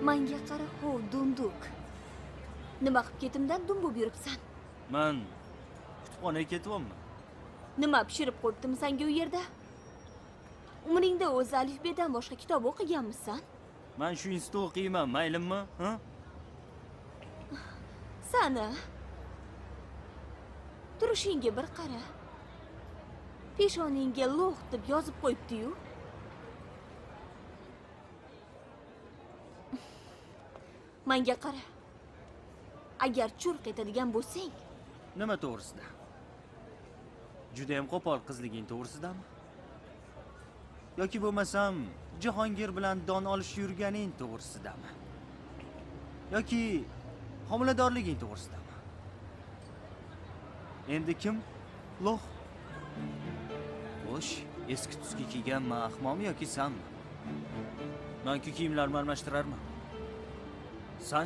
Menga qara, ho, dunduk. Nima qilib ketimdan dum bo'lib yuribsan? Men kutubxonaga ketyapman. Nima pishirib qo'yibdimi senga u yerda? Umringda o'zi alifbedan boshqa kitob o'qiganmisan? Men shu institutda o'qiyman, maylimi? Ha? Sana turishingga bir qara. Peshoningga lo'q deb yozib qo'yibdi-yu. Menga qara. Agar churq etadigan bo'lsang, Nima to'g'risida? Juda ham qo'pol qizliging to'g'risidami? Yoki bo'lmasam Jahongir bilan don olish yurganing to'g'risidami? Yoki homiladorliging to'g'risidami? Endi kim? Lo'q. Xo'sh, eski tuski kiyganman ahmoqmi yoki sanmi? Men kiyimlarni almashtirarman. San